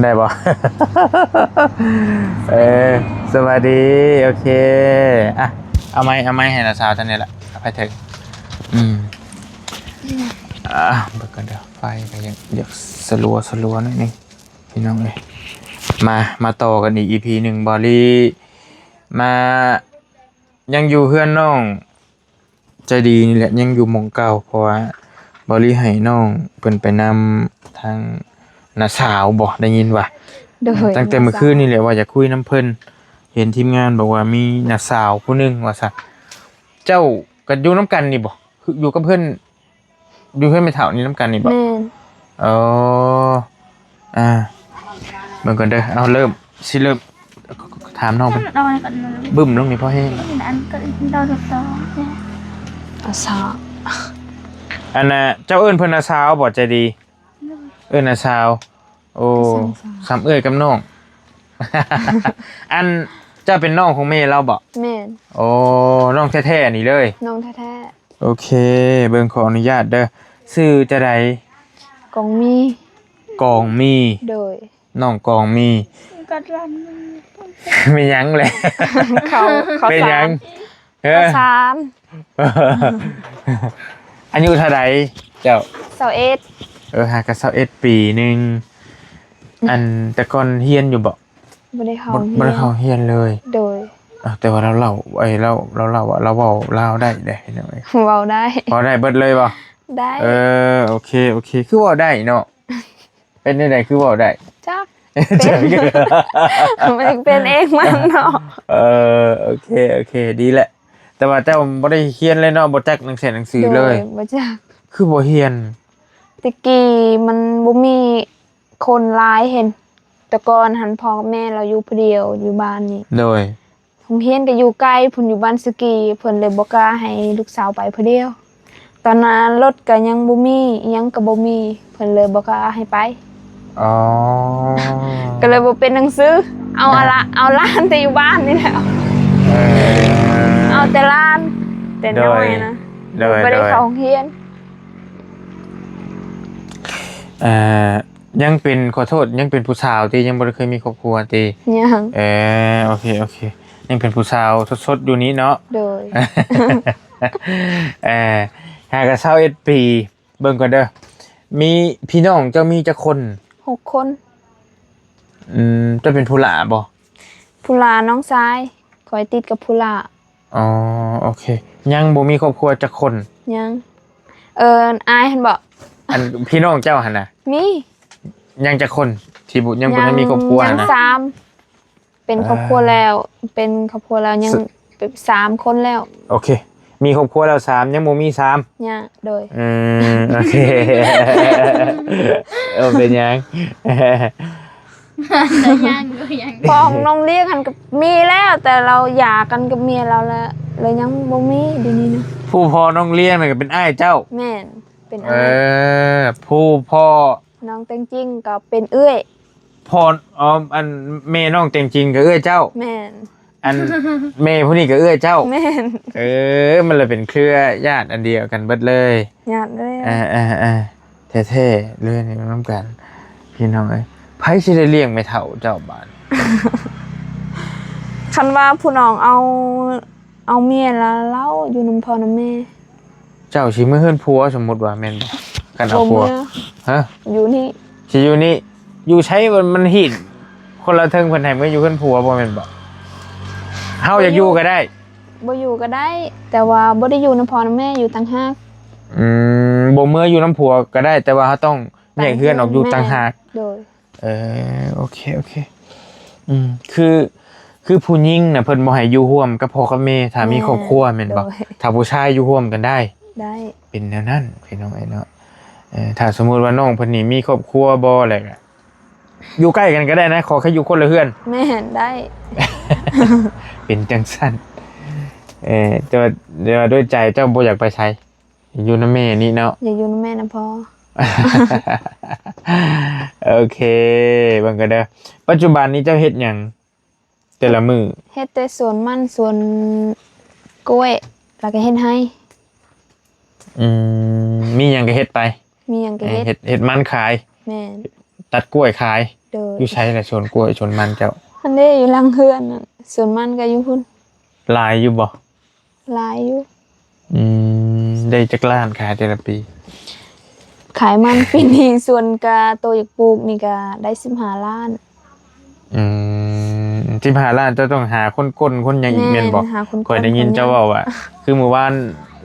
ได้บ่ เออสวัสดีโอเคอ่ะเอาไม้ให้นะสาวท่านนี่แหละเอาไปเถอะเบิกกันเดี๋ยวไฟก็ยังอยากสลัวหน่อยนึงพี่น้องเลยมาต่อกันอีก EP หนึ่งบอลลี่มายังอยู่เพื่อนน้องใจดีนี่แหละยังอยู่หม่องเก่าเพราะว่าบอลลี่ให้น้องเพิ่นไปนำทางน้าสาวบ่ได้ยินว่าตั้งแต่เมื่อคืนนี่แหละว่าจะคุยน้ำเพิ่นเห็นทีมงานบอกว่ามีน้าสาวผู้หนึงว่าซั่นเจ้าก็อยู่น้ำกันนี่บ่อยู่กับเพิ่นอยู่เพิ่นไม่เฒ่านี่น้ำกันนี่บ่แม่นอ๋อเบิ่งก่อนเด้อเอาเริ่มถามน้องเพิ่นบึ้มลงนี่พอแห้งอาสาอันน่ะเจ้าเอิ้นเพิ่นน้าสาวบ่ใจดีเอิ้นน้าสาวโอ้ซ้ำเอ้ยกับน้อง อันเจ้าเป็นน้องของแม่เราบ่แม่นโอ้น้องแท้ๆนี่เลยน้องแท้โอเคเบิ่งขออนุญาตเด้อชื่อจะใดๆกองมีโดยน้องกองมี กัดรัน มีหยังแหละเขาเป็นหยังเขาสาม อายุเท่าใดเจ้า21หากับ21ปีนึงอันแต่ก่อนเฮียนอยู่บ่บ่ได้เข้าเฮียนเลยโดยแต่ว่าเราว่าเราเว้าลาวได้เด้เนาะเว้าได้เบิดเลยบ่ได้โอเคคือเว้าได้เนาะเป็นจังได๋คือเว้าได้จักมันเป็นเองมันเนาะโอเคดีแหละแต่ว่าเจ้าบ่ได้เฮียนเลยเนาะบ่จักหนังสือเลยบ่จักคือบ่เฮียนตะกี้มันบ่มีคนหลายเห็นแต่ก่อนหันพ่อกับแม่เราอยู่ผู้เดียวอยู่บ้านนี่โดยโรงเรียนก็อยู่ใกล้เพิ่นอยู่บ้านสกีเพิ่นเลยบ่กล้าให้ลูกสาวไปผู้เดียวตอนนั้นรถก็ยังบ่มีอิหยังก็บ่มีเพิ่นเลยบ่กล้าให้ไปอ๋อก็เลยบ่เป็นหนังสือเอาล้านแต่อยู่บ้านนี่แหละเอาแต่ล้านแต่น้อยนะบ่ได้เข้าโรงเรียนยังเป็นขอโทษยังเป็นผู้สาวที่ยังบ่ได้เคยมีครอบครัวที่ยังโอเคยังเป็นผู้สาวสดๆอยู่นี้เนาะโดยหากะ21ปีเบิ่งก่อนเด้อมีพี่น้องเจ้ามีจักคน6คนจะเป็นผู้หลาบ่ผู้หลาน้องชายคอยติดกับผู้หลาอ๋อโอเคยังบ่มีครอบครัวจักคนยังอายเห็นบ่อันพี่น้องเจ้าหั่นน่ะมียังจักคนที่บุยังบ่ทันมีครอบครัวนะยัง3เป็นครอบครัวแล้วยัง3คนแล้วโอเคมีครอบครัวแล้ว3ยังบ่มี3ยังโดยโอเคเป็นยังพ่อของน้องเรียกกันกับมีแล้วแต่เราหย่ากันกับเมียเราแล้วเลยยังบ่มีเดี๋ยวนี้นะผู้พ่อน้องเลี้ยงน่ะก็เป็นอ้ายเจ้าแม่นเป็นอ้ายผู้พ่อน้องเต็งจริงก็เป็นเอื้อยพ่ออันแม่น้องเต็งจริงก็เอื้อยเจ้าแม่นอันแม่ผู้นี้ก็เอื้อยเจ้าแม่นมันเลยเป็นเครือญาติอันเดียวกันเบิดเลยญาติเลยแท้ๆเลยนี่นำกันพี่น้องเอ้ยไผสิได้เลี้ยงไม่เฒ่าเจ้าบ้านคันว่าผู้น้องเอาเมียแล้วเล่าอยู่นำพ่อนำแม่เจ้าสิมื้อเฮือนผัวสมมุติว่าแม่นบ่กันเอาผัวฮะอยู่นี่สิอยู่นี่อยู่ใช้มันหินคนละเทิงเพิ่นให้มื้ออยู่เฮือนผัวบ่แม่นบ่เฮาอยากอยู่ก็ได้บ่อยู่ก็ได้แต่ว่าบ่ได้อยู่นำพ่อนำแม่อยู่ต่างหากบ่เมื่ออยู่น้ำผัวก็ได้แต่ว่าเฮาต้องแยกเฮือนออกอยู่ต่างหากโดยโอเคคือผู้หญิงน่ะเพิ่นบ่ให้อยู่ร่วมกับพ่อกับแม่ถ้ามีครอบครัวแม่นบ่ถ้าผู้ชายอยู่ร่วมกันได้เป็นแนวนั้นพี่น้องเนาะถ้าสมมุติว่าน้องเพิ่นนี่มีครอบครัวบ่อะไรก็อยู่ใกล้กันก็ได้นะขอแค่อยู่คนละเฮือนแม่นได้เป็นจังซั่นแต่ว่าด้วยใจเจ้าบ่อยากไปไสอยู่นำแม่นี่เนาะอยากอยู่นำแม่นำพ่อโอเคบังก็เด้อปัจจุบันนี้เจ้าเฮ็ดหยังแต่ละมื้อเฮ็ดแต่สวนมันสวนกล้วยแล้วก็เฮ็ดให้มีหยังก็เฮ็ดไปมีหยังก็เฮ็ดมันขายแม่น ตัดกล้วยขาย โดย อยู่ใช้แต่ชนกล้วยชนมันเจ้า อันนี้อยู่หลังเฮือนน่ะส่วนมันก็อยู่พุ่น ลายอยู่บ่ หลายอยู่ ได้จักล้านขายแต่ละปี ขายมันปีนี้ส่วนกาโตอยากปลูกนี่ก็ได้15ล้าน 15 ล้านเจ้าต้องหาคนก้นคนหยังอีกแม่นบ่ หาคน ข่อยได้ยินเจ้าเว้าว่าคือเมื่อวาน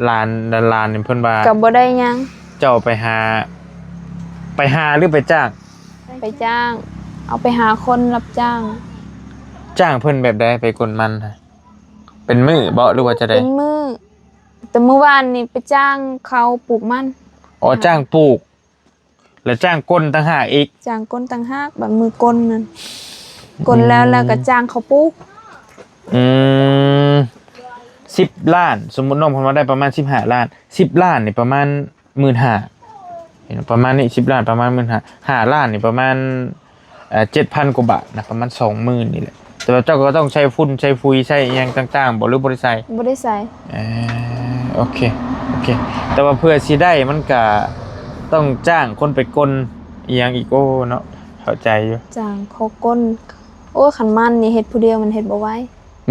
ลานนี่เพิ่นว่า ก็บ่ได้หยัง เจ้าไปหาหรือไปจ้าง ไปจ้าง เอาไปหาคนรับจ้าง จ้างเพิ่นแบบใดไปกลมันฮะเป็นมื้อบ่หรือว่าจะได้ เป็นมือแต่เมื่อวานนี่ไปจ้างเขาปลูกมัน อ๋อจ้างปลูก แล้วจ้างก้นต่างหากอีก จ้างก้นต่างหากแบบมือกลนั่นกลแล้วก็จ้างเขาปลูก 10 ล้าน สมมุติน้องเพิ่นว่าได้ประมาณ15 ล้าน10 ล้านนี่ประมาณ 15,000เห็นประมาณนี้10 ล้านประมาณ 15,000 5 ล้านนี่ประมาณ7,000 กว่าบาทนะประมาณ 20,000นี่แหละแต่ว่าเจ้าก็ต้องใช้ฝุ่นใช้ฟุยใช้อิหยังต่างๆบ่หรือบ่ได้ใช้ บ่ได้ใส่ โอเคแต่ว่าเพื่อสิได้มันก็ต้องจ้างคนไปกลอีหยังอีกโอ้เนาะเข้าใจอยู่ จ้างเขาก้นโอ้ขันมันนี่เฮ็ดผู้เดียวมันเฮ็ดบ่ไหว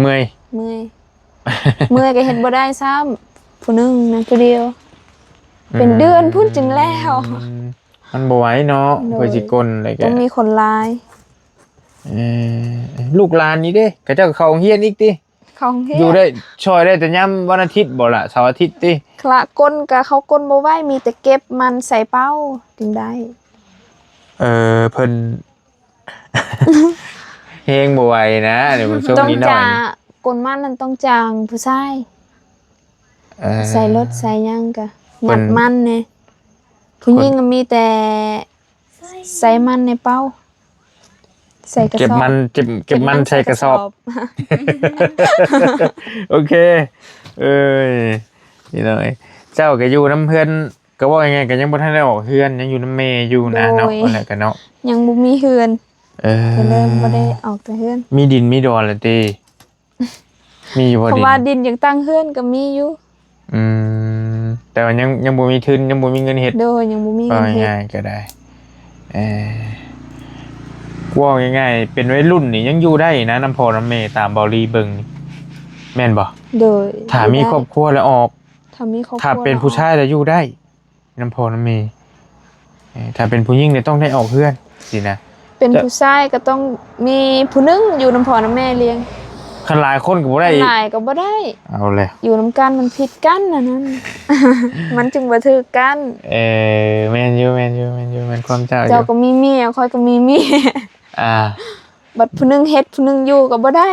เมื่อย เมื่อย เมื่อยก็เฮ็ดบ่ได้ซ้ำผู้หนึงนั่นผู้เดียว เป็นเดือนพุ่นจึงแล้ว มันบ่ไหวเนาะเพื่อสิกลอะไรแก ต้องมีคนหลาย ลูกหลานนี่เด้ก็เจ้าก็เข้าโรงเรียนอีกติ ของเฮ็ด อยู่ได้ช่วยได้แต่ยามวันอาทิตย์บ่ล่ะเสาร์อาทิตย์ติ คละก้นก็เขาก้นบ่ไหวมีแต่เก็บมันใส่เป้าจึงได้ เพิ่น เฮงบ่ไหวนะเดี๋ยวช่วง ต้อง นี้หน่อย จ้างก้นมันนั่นต้องจ้างผู้ชายใส่รถใส่หยังก็หยัดมันแน่ผู้หญิงก็มีแต่ใส่มันในเป้าใส่กระสอบ เก็บมันใส่กระสอบ โอเค นี่เลยเจ้าก็อยู่น้ำเพื่อนก็ว่ายังไงก็ยังบ่ทันได้ออกเฮือนยังอยู่น้ำเมย์อยู่นะเนาะอะไรกันเนาะ ยังบ่มีเฮือนก็เริ่มบ่ได้ออกแต่เฮือน มีดินมีดอนละติมีอยู่บ่ เพ ดิ ราะ น ว่าดินยังตั้งเฮือนก็มีอยู่ แต่ว่ายังบ่มีทุนยังบ่มีเงินเฮ็ด โดยยังบ่มี ก็ เงินเฮ็ด ง่ายๆก็ได้ว่าง่ายๆเป็นวัยรุ่นนี่ยังอยู่ได้นะน้ำพอน้ำเมตามบอลีเบิงนี่แม่นบ่ โดย ถ้ามีครอบครัวแล้วออก ถ้ามีครอบครัว ถ้าเป็นผู้ชายแล้วอยู่ได้น้ำพอน้ำเมถ้าเป็นผู้หญิงเนี่ยต้องได้ออกเพื่อนสินะ เป็นผู้ชายก็ต้องมีผู้หนึงอยู่นำพ่อนำแม่เลี้ยง คันหลายคนก็บ่ได้ หลายก็บ่ได้ เอาแล้ว อยู่นำกันมันผิดกันอันนั้น มันจึงบ่ถือกัน แม่นอยู่แม่นความเจ้าอ เจ้า ยู่ ก็มีเมียค่อยก็มีเมีย บัดผู้หนึงเฮ็ดผู้หนึงอยู่ก็บ่ได้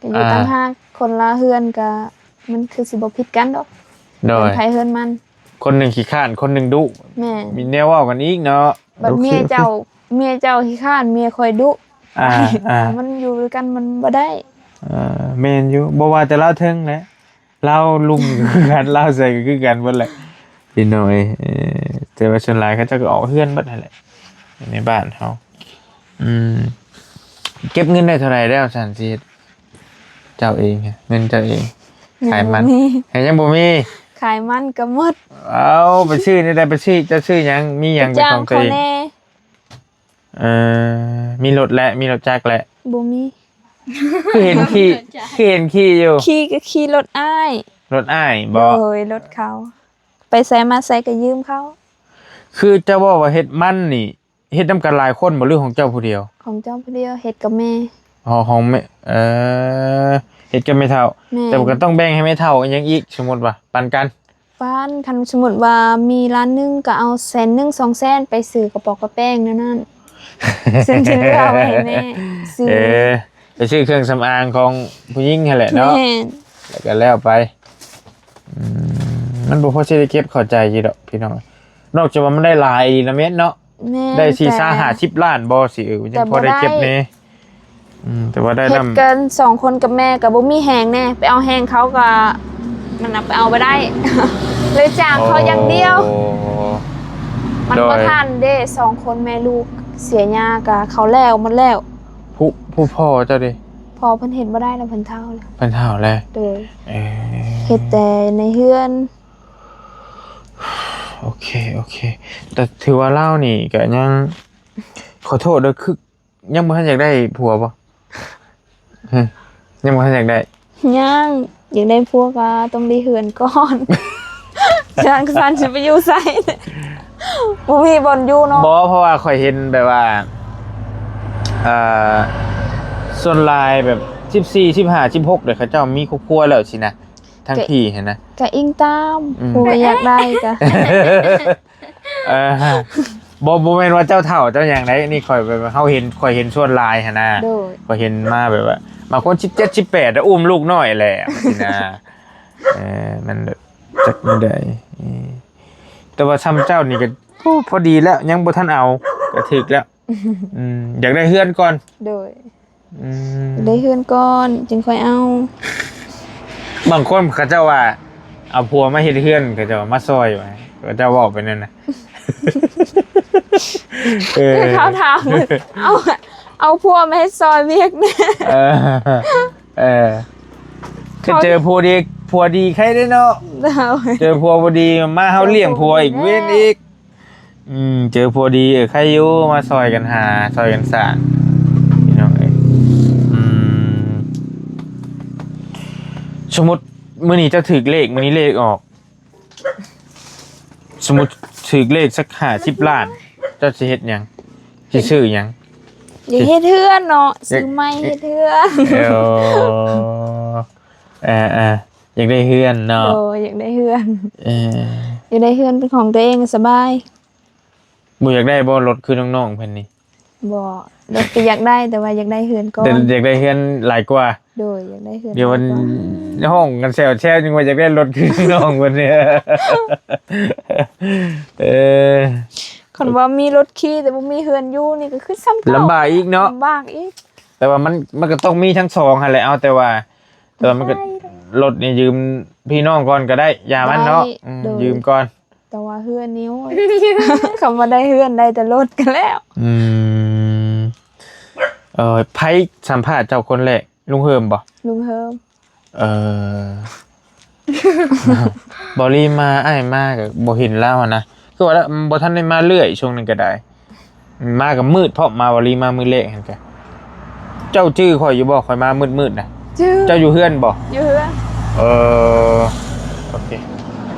ก็อยู่ต่างหากคนละเฮือนก็มันคือสิบ่ผิดกันดอก โด เฮื ย อนไผเฮือนมัน คนหนึงขี้ข้านคนหนึงดุ แม่ มีแนวเว้ากันอีกเนาะ บัดเมียเจ้าขี้ข้านเมียคอยดุ มันอยู่ด้วยกันมันบ่ได้ แม่นอยู่บ่ว่าแต่เราเทิงแหละเราลุมคือกันเราใส่ก็คือกันเบิดแหละพี่น้อยแต่ว่าส่วนหลายเขาจะก็ออกเฮือนเบิดนั่นแหละในบ้านเฮาเก็บเงินได้เท่าไหร่แล้วสันสิเจ้าเองเงินเจ้าเองขายมันยังบ่มี ขายมันก็หมด เอาไปซื้อได้ไปซื้อจะซื้อหยังมีหยังเป็น จ้าง ของตัว เขา เอง แน่ มีรถและมีรถจักรและ บ่มี คือเห็นขี่อยู่ ขี่ก็ขี่รถอ้าย รถอ้ายบ่ โดยรถเขา ไปใส่มาใส่ก็ยืมเขา คือเจ้าบอกว่าเฮ็ดมันนี่เฮ็ดนำกันหลายคนบ่หรือของเจ้าผู้เดียว ของเจ้าผู้เดียวเฮ็ดกับแม่ ของแม่เฮ็ดกันไม่เท่า แม่ แต่ก็ต้องแบ่งให้ไม่เท่าอีกยังอีกสมมุติว่าปันกัน บ้านคันสมมุติว่ามีร้านหนึงก็เอา100,000 200,000ไปซื้อกระป๋องกระแป้งนั่นซึ่งที่เหลือเอาไว้ให้แม่ซื้อ ไปซื้อเครื่องสำอางของผู้หญิงนั่นแหละเนาะ แม่น แล้วก็แล้วไปมันบ่พอสิได้เก็บเข้าใจอยู่ดอกพี่น้องนอกจากว่ามันได้หลายละเม็ดเนาะ แม่ ได้ แต่ 40-50 ล้านบ่สิยังพอได้เก็บแน่แต่ว่าได้ เฮ็ด นำ กัน2คนกับแม่ก็บ่มีแฮงแน่ไปเอาแฮงเขาก็มันเอาไปเอาบ่ได้ เลยจ้างเขาอย่างเดียว มันบ่ทันเด้2คนแม่ลูกเสียหญ้าก็เขาแล้วมันแล้ว ผู้พ่อเจ้าดิ พอเพิ่นเฮ็ดบ่ได้แล้วเพิ่นเฒ่าแล้ว เพิ่นเฒ่าแล้ว โดยเฮ็ดแต่ในเฮือน โอเคแต่ถือว่าเล่านี่ก็ยัง ขอโทษเด้อคือยังบ่ทันอยากได้ผัวบ่ฮะยังบ่ทันอยากได้ ยังอยากได้พวกก็ต้องได้เหือนก่อน จางซันสิไปอยู่ไสบ่มีบ่อนอยู่เนาะ บ่เพราะว่าข่อยเห็นแบบว่าเอ่อส่วนลายแบบ14 15 16เด้อเขาเจ้ามีครอบครัวแล้วสินะทั้งพี่เห็นนะ ก็อิงตามผู้อยากได้ก็ เออบ่แม่นว่าเจ้าเฒ่าเจ้าหยังไดนี่ข่อยแบบว่าเฮาเห็นข่อยเห็นส่วนลายหั่นน่ะ โดย ข่อยเห็นมาแบบว่าบางคน17 18แล้วอุ้มลูกน้อยแหละสินะมันจักบ่ได้แต่ว่าซ้ำเจ้านี่ก็โอ้พอดีแล้วยังบ่ทันเอาก็ถึกแล้วอยากได้เฮือนก่อน โดย อืม ได้เหือนก่อนจึงค่อยเอา บางคนเขาเจ้าว่าเอาผัวมาเฮ็ดเฮือนเขาเจ้าว่ามาซอยไว้เขาเจ้าเว้าไปนั่นน่ะ เขาถามเอาพวกมาให้ซอยเวียกเนี่ย คือเจอผัวดีใครได้เนาะเจอผัวบ่ดีมาเฮาเลี้ยงผัวอีกเว้นอีกเจอผัวดีใครอยู่มาซอยกันหาซอยกันสร้างพี่น้องเอ้ยสมมุติมื้อนี้เจ้าถูกเลขมื้อนี้เลขออกสมมุติถูกเลขสัก50ล้านเจ้าสิเฮ็ดหยังสิซื้อหยัง อย่าเฮ็ดเทือนเนาะซื้อไม่เฮ็ดเทือน อยากได้เฮือนเนาะ โอ้อยากได้เฮือน อ อยากได้เฮือนเป็นของตัวเองสบาย บ่อยากได้บ่รถคือน้องๆเพิ่นนี่ บ่รถก็อยากได้แต่ว่าอยากได้เฮือนก่อน แต่อยากได้เฮือนหลายกว่า โดยอยากได้เฮือน เดี๋ยวมัน ก่อน ห้องกันแซวแช่จังว่าอยากได้รถคือน้องเพิ่นเนี่ยเออ คันว่ามีรถขี่แต่บ่มีเฮือนอยู่นี่ก็คือซ้ำเก่า ลำบากอีกเนาะ ลำบากอีก แต่ว่ามันก็ต้องมีทั้งสองหั่นแหละเอาแต่ว่ามันก็รถนี่ยืมพี่น้องก่อนก็ได้อย่ามันเนาะยืมก่อน แต่ว่าเฮือนนิ้ว คำว่าได้เฮือนได้แต่รถกันแล้ว ไผสัมภาษณ์เจ้าคนแรกลุงเฮิมบ่ ลุงเฮิม บอลี่มาอ้ายมาก็บ่เห็นแล้วนะคือว่าบ่ทันได้มาเรื่อยช่วงนึงก็ได้มาก็มืดเพราะมาบอลี่มามื้อแรกหั่นกะเจ้าชื่อข่อยอยู่บ่ข่อยมามืดๆน่ะ ชื่อ เจ้าอยู่เฮือนบ่ อยู่เฮือน โอเค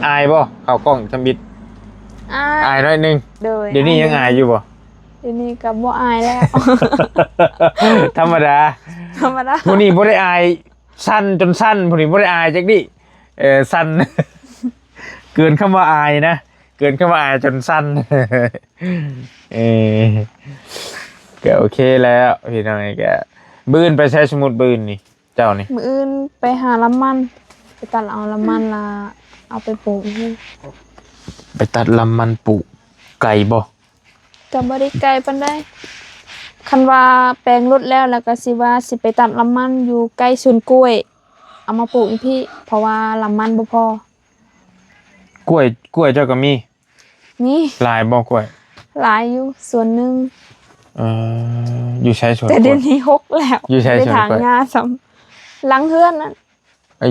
อายบ่เข้ากล้องทำบิดอายหน่อยนึง โดย เดี๋ยวนี้ยังอายอยู่บ่ เดี๋ยวนี้ก็บ่อายแล้ว ธรรมดา ธรรมดา ผู้นี้บ่ได้อายสั้นจนสั้นผู้นี้บ่ได้อายจักดิสั้น เกินคำว่าอายนะเกินคำว่าอายจนสั้น ก็โอเคแล้วพี่น้องแกบืนไปใช้สมุดบืนนี่เจ้านี่ มื้ออื่นไปหาลำมันไปตัดเอาลำมันละเอาไปปลูกให้ ไปตัดลำมันปลูกไก่บ่ ก็บ่ได้ไกลปานใดคันว่าแปลงรถแล้วก็สิว่าสิไปตัดลำมันอยู่ใกล้สวนกล้วย เอามาปลูกอีพี่เพราะว่าลำมันบ่พอก ล้วยเจ้าก็มี นี่ หลายบ่กล้วย หลายอยู่ส่วนหนึง อยู่ใช้สวน แต่ กล้ เดี๋ วย ยวนี้หกแล้ว อยู่ใช้ ไป สวน ทาง กล้วย หญ้าซ้ำหลังเฮือนนั่น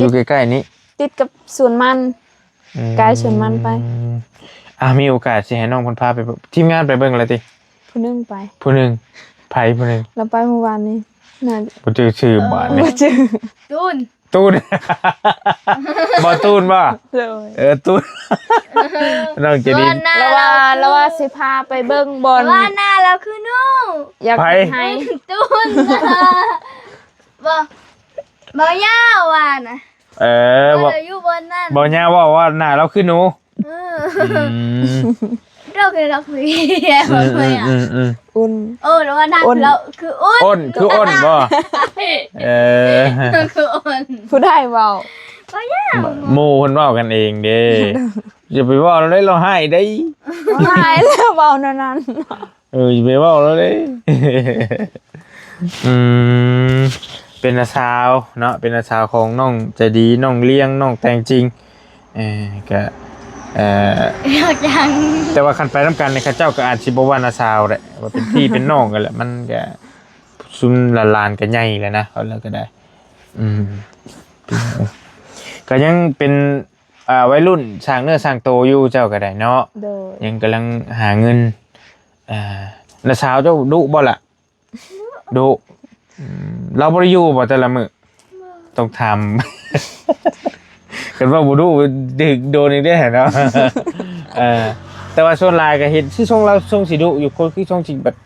อยู่ใกล้ๆนี้ ติดกับสวนมัน ไกลสวนมันไป มีโอกาสสิให้น้องเพิ่นพาไปทีมงานไปเบิ่งแล้วติ ผู้หนึงไป ผู้หนึงไผผู้หนึง เราไปเมื่อวานนี้น่า บ่เจอชื่อบ้านนี่ บ่เจอ ตูน ตูน บ่ตูนบ่ เลย ตูน น้องเจดิน แล้วว่าสิพาไปเบิ่งบอล ว่าหน้าเราคือนู่ อยาก ไป ให้ ตูนบ่บ่ยาวว่ะนะ บ่ เราอยู่บนนั่น บ่ย่าว่าหน้าเราคือหนู เราคือเราคุยบ่เคยอ่ะ อุ่น แล้วว่าหน้าเราคืออ้น อ้นคืออ้นบ่ คืออ้น ผู้ได้เว้า บ่ยาว หมู่เพิ่นเว้ากันเองเด้อย่าไปเว้าเราได้เราให้ได้ หายแล้วเว้านั่นนั่น อย่าไปเว้าเราได้ เป็นอาสาวเนาะเป็นอาสาวของน้องใจดีน้องเลี้ยงน้องแต่งจริงก็อยากยัง แต่ว่าคันไปนํกันในข้าเจ้าก็อาจสิบ่ว่าอาสาวแหละว่าเป็นพี่เป็นน้องกันแหละมันก็ซุมหลานๆก็ใหญ่แล้วนะเอาแล้วก็ได้ก็ยังเป็นวัยรุ่นสร้างเนื้อสร้างโตอยู่เจ้าก็ได้เนาะ โดย ยังกำลังหาเงิน แล้วเช้าเจ้าดุบ่ล่ะดุเราบ่ได้อยู่บ่แต่ละมื้อต้องทำ กันว่าบ่ดุดึกโดนอีกได้เนาะ แต่ว่าส่วนหลายก็เห็นคือช่วงเราช่วงสิดุอยู่คนคือช่วงสิแบบ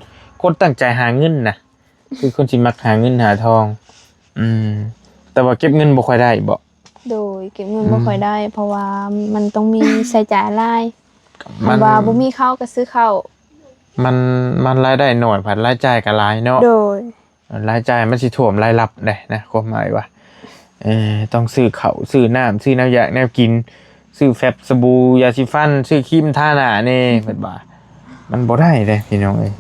คนตั้งใจหาเงินน่ะคือคนสิมักหาเงินหาทองแต่ว่าเก็บเงินบ่ค่อยได้บ่ โดยเก็บเงินบ่ค่อยได้ เพราะว่ามันต้องมีใช้จ่ายหลายมันว่าบ่มีข้าวก็ซื้อข้าวมันรายได้น้อยผัดรายจ่ายก็หลายเนาะโดยรายจ่ายมันสิท่วมรายรับได้นะความหมายว่าต้องซื้อข้าวซื้อน้ำซื้อน้ำยาแนวกินซื้อแฟบสบู่ยาสีฟันซื้อครีมทาหน้านี่เพิ่นว่ามันบ่ได้เด้พี่น้องเอ้ย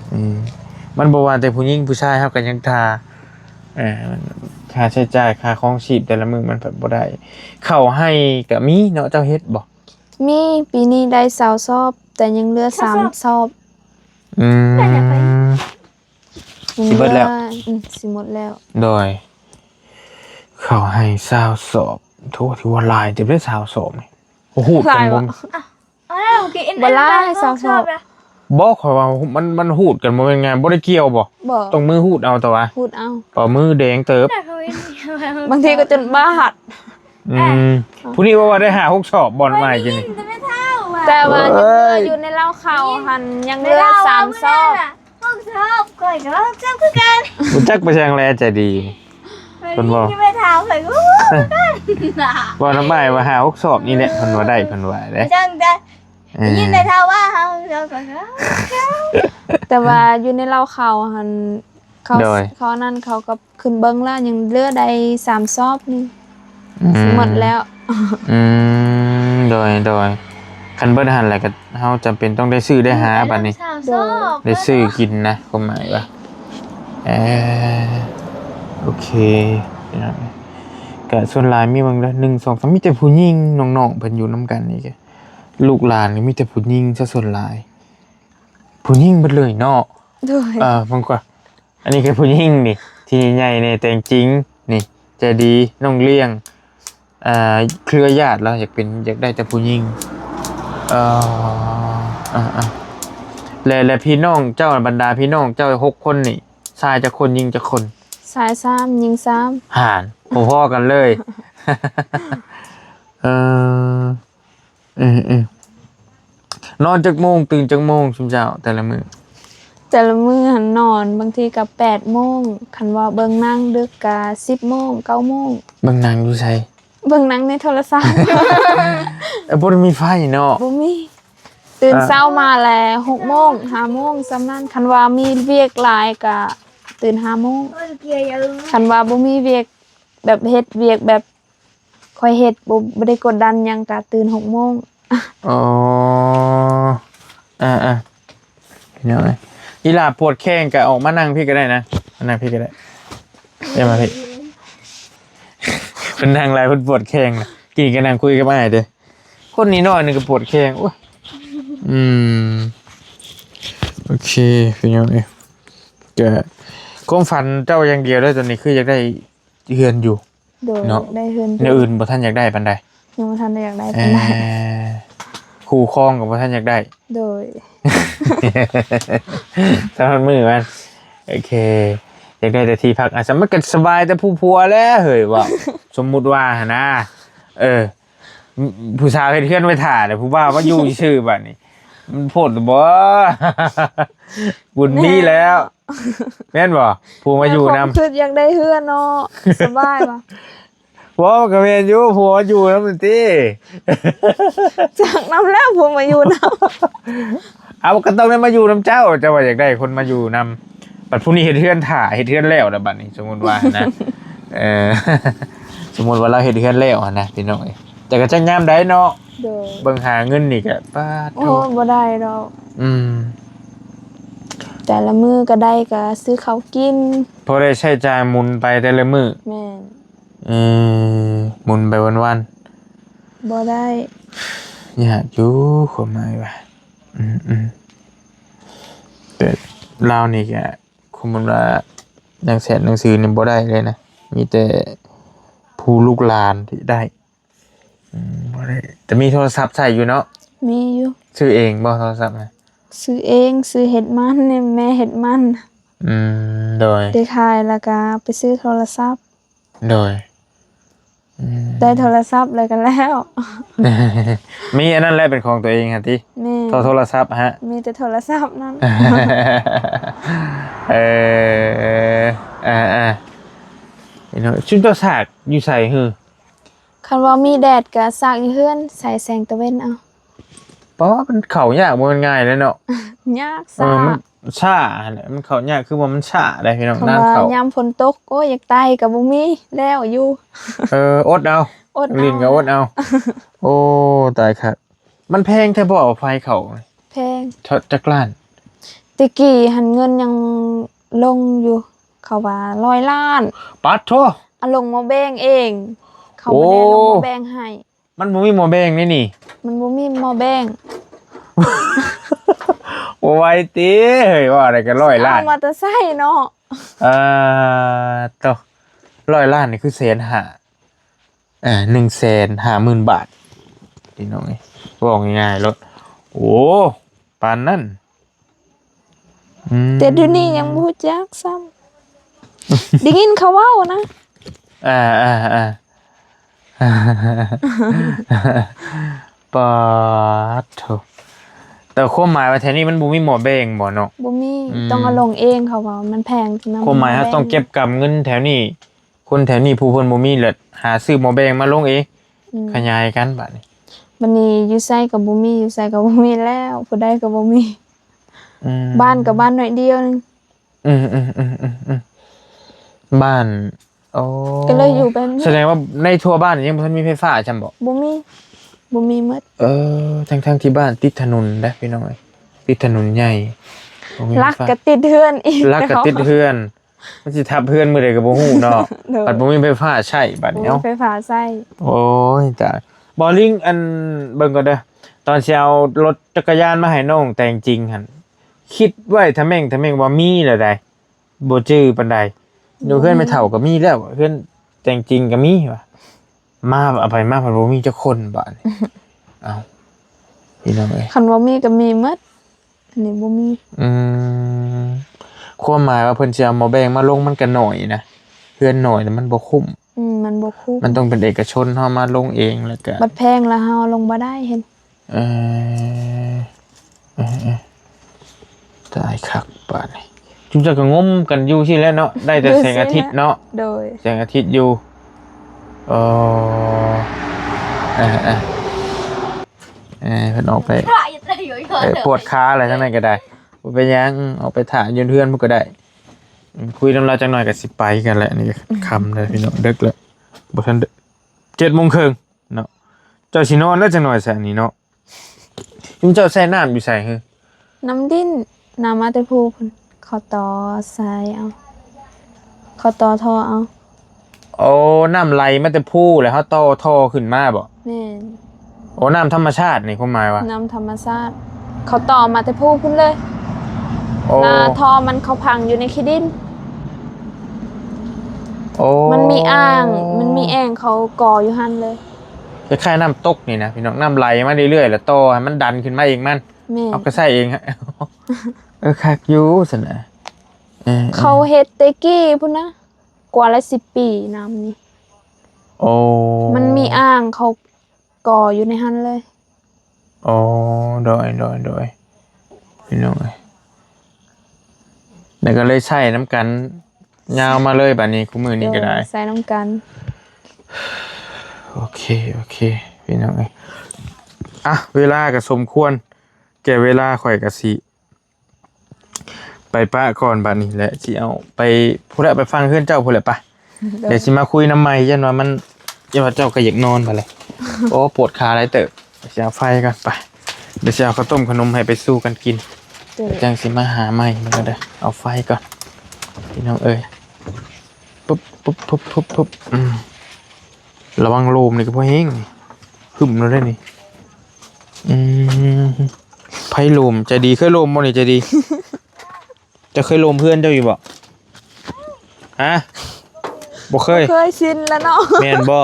มันบ่ว่าแต่ผู้หญิงผู้ชายเฮาก็ยังทามันค่าใช้จ่ายค่าครองชีพแต่ละมื้อมันแบบบ่ได้เข้าให้ก็มีเนาะเจ้าเฮ็ดบ่มีปีนี้ได้20ซอบแต่ยังเหลือ3ซอบสิเบิดแล้วสิหมดแล้วโดยเข้าให้20สอบโทษที่ว่าหลายจะได้20สอบนี่โอ้โหกันบ่บ่หลาย20ซอบบ่ข่อยว่ามันหูดกันบ่เป็นไงบ่ได้เกี่ยวบ่ต้องมือหูดเอาแต่ว่าหูดเอาต่อมือแดงเติบบ างทีก็จนบ้าหัดผู้นี้ว่าได้6สอบบอลใหม่กินนี่แต่ว่ายังเหลืออยู่ในเล่าเขาหันยังเหลือ3ซอบ6ซอบก่อยก็6ซอบคือกัน รู้จักประชังแลใจดีเพิ่นบ่ไม่เท่าข่อยก็บ่น้ำใหม่ว่า6สอบนี่แหละเพิ่นว่าได้เพิ่นว่าเด้จังได้ยินได้เท่าว่าเฮาก็แต่ว่าอยู่ในเล่าเขาหันเขานั่นเขาก็ขึ้นเบิ่งแล้วยังเหลือได้3ซอบนี่หมดแล้วโดยคันเบิดหันแหละก็เฮาจำเป็นต้องได้ซื้อได้หาบัดนี้ได้ซื้อกินนะความหมายว่าโอเคก็ส่วนหลายมีบางละ1 2 3มีแต่ผู้หญิงน้องๆเพิ่นอยู่นำกันนี่แกลูกหลานนี่มีแต่ผู้หญิงซะส่วนหลายผู้หญิงเบิดเลยเนาะบางกว่าอันนี้คือผู้หญิงนี่ที่ใหญ่นี่แต่จริงนี่ใจดีน้องเลี้ยงเครือญาติแล้วอยากได้แต่ผู้หญิงและพี่น้องเจ้าบรรดาพี่น้องเจ้า6คนนี่ชายจะคนยิงจะคนชาย3หญิง3ห่านพอๆกันเลยนอนจักโมงตื่นจักโมงชุมเจ้าแต่ละมื้อหันนอนบางทีก็8โมงคันว่าเบิ่งหนังดึกก็10โมง9โมงเบิ่งหนังอยู่ไสเบิ่งหนังในโทรศัพท์บ่ได้มีไฟเนาะบ่มีตื่นเช้ามาแล้ว6โมง5โมงซำนั้นคันว่ามีเวียกหลายก็ตื่น5โมงคันว่าบ่มีเวียกแบบเฮ็ดเวียกแบบค่อยเฮ็ดบ่ได้กดดันหยังก็ตื่น6โมงพี่น้องอีหลาปวดแข้งก็ออกมานั่งพี่ก็ได้นะมานั่งพี่ก็ได้มาพี่เพิ่นนั่งหลายเพิ่นปวดแข้งนะกินก็นั่งคุยกับอ้ายเด้อคนนี้น้อยนึงก็ปวดแข้งโอ้ยโอเคพี่น้องก็ความฝันเจ้าอย่างเดียวได้ตอนนี้คืออยากได้เฮือนอยู่เนาะได้เฮือนในอื่นบ่ทันอยากได้ปานใดยังบ่ทันได้อยากได้ปานใดคู่ครองก็บ่ทันอยากได้โดยถ้ามันมือมันโอเคอยากได้แต่ที่พักสมันก็สบายแต่ผู้ผัวแล้วเฮ้ยว่าสมมุติว่านะผู้สาวเฮ็ดเฮือนไว้ท่าแต่ผู้บ่าวว่าอยู่ชื่อบัดนี้มันโพดบ่บุญมีแล้วแม่นบ่ผู้มาอยู่นำคืออยากได้เฮือนเนาะสบายบ่ผัวก็แม่นอยู่ผัวอยู่นำติจากนำแล้วผัวมาอยู่นำเอาก็ต้องได้มาอยู่นำเจ้าว่าอยากได้คนมาอยู่นำบัดผู้นี้เฮ็ดเฮือนท่าเฮ็ดเฮือนแล้วบัดนี้สมมุติว่านะสมมุติว่าเราเฮ็ดเฮือนแล้วนะพี่น้องแต่ก็จังยามใดเนาะเบิ่งหาเงินนี่ก็ปาดโอ้บ่ได้ดอกแต่ละมื้อก็ได้ก็ซื้อข้าวกินพอได้ใช้จ่ายหมุนไปแต่ละมื้อแม่นหมุนไปวันๆบ่ได้ยากอยู่ความหมายว่าแต่ลาวนี่ก็คุมว่าหนังแสนหนังสือนี่บ่ได้เลยนะมีแต่ผู้ลูกหลานที่ได้บ่ได้แต่มีโทรศัพท์ใช้อยู่เนาะมีอยู่ซื้อเองบ่โทรศัพท์นะ ซื้อเองซื้อเห็ดมันเนี่ยแม่เห็ดมัน โดย ได้ขายแล้วก็ไปซื้อโทรศัพท์ โดย ได้โทรศัพท์เลยกันแล้ว มีอันนั้นแหละเป็นของตัวเองฮะที่ แม่ โทรศัพท์ฮะ มีแต่โทรศัพท์นั้น เอพี่น้องชุดตัวสากอยู่ใส่หือ คันว่ามีแดดก็ซากอยู่เฮือนใส่แสงตะเว้นเอา เพราะว่ามันเข่ายากมันง่ายเลยเนาะ ยาก มัน ซาก ช้าแหละมันเข่ายากคือว่ามันช้าได้พี่น้อง คำ น้ำ ว่า เข่าย ามฝนตกโอ้ยอยากตายก็บ่มีแล้วอยู่ อดเอา อดเอา ลินก็อดเอา โอ้ตายครับมันแพงแท้บ่เอาไฟเข่า แพง จักรล้าน ตะกี้หันเงินยังลงอยู่เขาว่า100 ล้าน ปัดโท เอาลงมาแบ่งเอง เขาบ่ได้ลงมาแบ่งให้ มันบ่มีหมอแบงนี่นี่ มันบ่มีมาแบ่ง โอ้ไว้ติเฮ้ยว่าอะไรกัน100 ล้าน เอามาแต่ใส่เนาะ ต่อ100 ล้านนี่คือ150,000 150,000 บาทพี่น้องนี่บอกง่ายๆรถโอ้ปานนั้น แต่เดี๋ยวนี้ยังบ่รู้จักซ้ำ ได้ยินเขาเว้านะ อ่าปาดโถแต่ความหมายว่าแถวนี้มันบ่มีหมอแบงบ่เนาะ บ่มีต้องเอาลงเองเขาว่ามันแพงจังนั้น ความหมายว่าต้องเก็บกำเงินแถวนี้คนแถวนี้ผู้เพิ่นบ่มีเลิศหาซื้อหมอแบงมาลงเองขยายกันบัดนี้ บัดนี้อยู่ไสก็บ่มีอยู่ไสก็บ่มีแล้วผู้ใดก็บ่มีบ้านก็บ้านน้อยเดียวนึง บ้านโอ้ ก็เลยอยู่แบบนี้ แสดงว่าในทั่วบ้านยังบ่ทันมีไฟฟ้าจำบ่ บ่มีหมด ทั้งที่บ้านติดถนนนะพี่น้องเอ้ยติดถนนใหญ่บ่มีไฟ ลัก ฟ้า ก็ติดเฮือนอีก ลักก็ติดเพื่อนมันสิทับเพื่อนมื้อใดก็บ่ฮู้เนาะ เด้อ บัดบ่มีไฟฟ้าใช้บัด บ่ นี้ มี เอ้า ไฟฟ้าใช้ โอ้ยตายบอลลิงอันเบิ่งก่อนเด้อตอนสิเอารถจักรยานมาให้น้องแต่งจริงหั่นคิดไว้ทำแม่งว่ามีแล้วได้บ่จื้อปานใดเดี๋ยวเพื่อนไม่เฒ่าก็มีแล้วเพื่อนแต่งจริงก็มีว่ะมาเอาไปมาเพิ่นบ่มีจักคนบาดนี้ เอ้าพี่น้องเอ้ย คันว่ามีก็มีหมดอันนี้บ่มี ความหมายว่าเพิ่นสิเอาหมอแบงมาลงมันก็น้อยนะเพื่อนน้อยแต่มันบ่คุ้ม มันบ่คุ้ม มันต้องเป็นเอกชนเฮามาลงเองแล้วก็ บัดแพงแล้วเฮาลงบ่ได้เห็น เออตายคักป่านนี้จุ๊บจะก็งมกันอยู่ที่แล้วเนาะได้แต่แสงอาทิตย์เนาะ โดย แสงอาทิตย์อยู่เออเพิ่นออกไปปวดขาอะไรทั้งนั้นก็ได้บ่ไปยังออกไปถ่ายยืนเพื่อนพวกก็ได้คุยนำเราจังหน่อยก็สิไปกันแหละนี่ค่ำเลยพี่น้องดึกแล้วบ่ทัน7:30เนาะเจ้าสินอนแล้วจังหน่อยแสนนี้เนาะจุ๊บเจ้าแช่น้ำอยู่ใส่หือ น้ำดิ้นน้ำมาแต่ผู้พุ่นเขาต่อสายเอาเขาต่อท่อเอา โอ้น้ำไหลมาแต่ผู้แล้วเขาต่อท่อขึ้นมาบ่ แม่น โอ้น้ำธรรมชาตินี่ความหมายว่า น้ำธรรมชาติเขาต่อมาแต่ผู้พุ่นเลย โอ้ ท่อมันเขาพังอยู่ในขี้ดิน โอ้ มันมีอ่างมันมีแอ่งเขาก่ออยู่หั่นเลย คล้ายๆน้ำตกนี่นะพี่น้องน้ำไหลมาเรื่อยๆแล้วต่อให้มันดันขึ้นมาเองมัน แม่น เอาก็ใส่เองฮะ คักอยู่ซั่นน่ะเขาเฮ็ดแตกี้พุ่นนะกว่าละ10 ปีน้ำนี่ โอ้ มันมีอ่างเขาก่ออยู่ในหั่นเลย โอ้โดยพี่น้องเอ้ยแล้วก็เลยใช้น้ำกันยาวมาเลยบัดนี้คู่มือนี้ก็ได้ ใส่น้ำกัน โอเคพี่น้องเอ้ยอ่ะเวลาก็สมควรแก่เวลาข่อยก็สิไปป้าก่อนบัดนี้แหละสิเอาไปพูดแล้วไปฟังเพื่อนเจ้าพูดแล้วปะเดี๋ยวสิมาคุยน้ำใหม่ยันว่ามันยันว่าเจ้าก็อยากนอนไปเลย โอ้ปวดขาหลายเติบเดี๋ยวสิเอาไฟก่อนไปเดี๋ยวสิเอาข้าวต้มขนมให้ไปสู้กันกิน เด้อ จังสิมาหาใหม่มันก็ได้เอาไฟก่อนพี่น้องเอ้ยปุ๊บระวังลมนี่ก็พอเฮงหึมแล้วได้นี่ไพ่ลมใจดีเคยลมบ่นี่ใจดี จะเคยลมเพื่อนเจ้าอยู่บ่ฮะบ่เคย เคยชินแล้วเนาะ แม่นบ่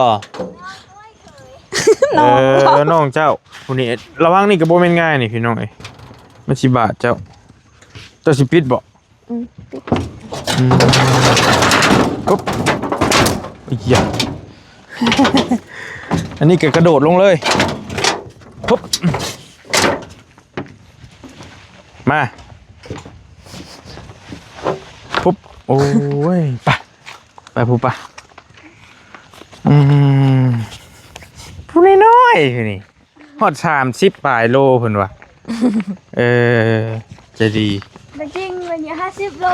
น้องเจ้าผู้นี้ระวังนี่ก็บ่แม่นง่ายนี่พี่น้องเอ้ย มันสิบาทเจ้าสิปิดบ่ ปิด ปุ๊บอีหยา อันนี้ก็กระโดดลงเลยปุ๊บมาปุ๊บโอ้ยไปปุ๊บไปผู้น้อยๆนี่ฮอด30ปลายโลเพิ่นว่ะจะดี แต่จริงมันอยู่50 โล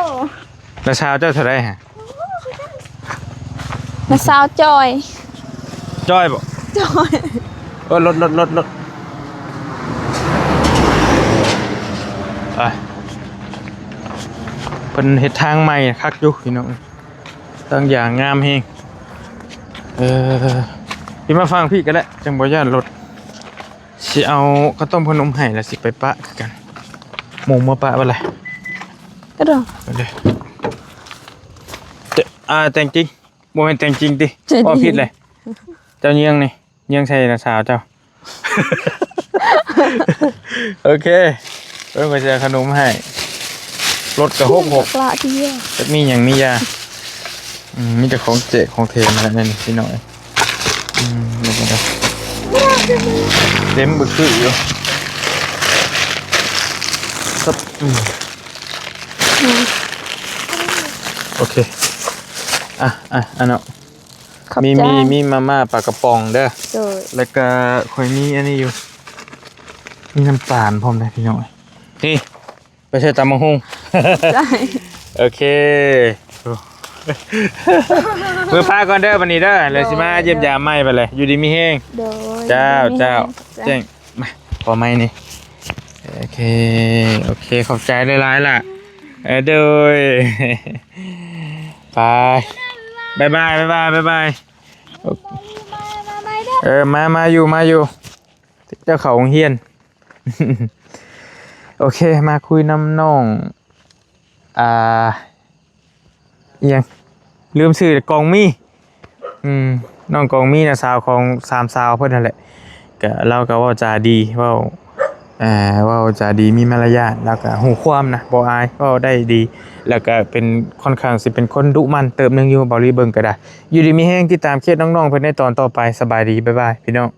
แล้วเช้าเจ้าเท่าไรฮะ มาสาวจอย จ้อยบ่ จอย รถไปเป็นเห็ดทางใหม่คักอยู่พี่น้องตั้งอย่างงามเฮงพี่มาฟังพี่ก็ได้จังบ่ย่านรถสิเอาข้าวต้มขนมให้แล้วสิไปปะกันหมูมาปะบ่ล่ะ ก็ดอก ไปเลยแต่งจริงบ่แม่นแต่งจริงติ จะดี บ่ผิดเลยเจ้าเยียงนี่เยียงใช่นะสาวเจ้า โอเคเพิ่นมาเจอขนมให้รถกระหก ปลาที่เยี่ย จะมีอย่างมียามีแต่ของเจของเทมาแล้วนี่พี่น้อยนี่ก็ได้เต็มบึกคืออยู่ครับโอเคอันเนาะ ขอบ มี ใจ มีมาม่าปลากระป๋องเด้อ โดย แล้วก็ค่อยมีอันนี้อยู่มีน้ำตาลพร้อมเลยพี่น้อยนี่ไปใช้ตำมะฮุ่ง ได้ โอเคมือพาก่อนเด้อวันนี้เด้อเลยสิมาเยี่ยมยามไม่ไปเลยอยู่ดีมีแห้ง โดย เจ้า ไม่ เจ้า แห้ง แจ้งมาพอไหมนี่โอเคขอบใจหลายๆล่ะโดย ไปบายมาเด้อ มาอยู่เจ้าเขาของเฮียน โอเคมาคุยน้ำน้องเอียงลืมชื่อกองมี่น้องกองมี่นะสาวของ3สาวเพิ่นนั่นแหละก็เราก็เว้าจาดีเว้าจาดีมีมารยาทแล้วก็หูความนะบ่อายเว้าได้ดี แล้วก็เป็นค่อนข้างสิเป็นคนดุมันเติบนึงอยู่บ่รีเบิ่งก็ได้อยู่ดีมีแฮงติดตามเคสน้องๆเพิ่นในตอนต่อไปสบายดีบ๊ายบายพี่น้อง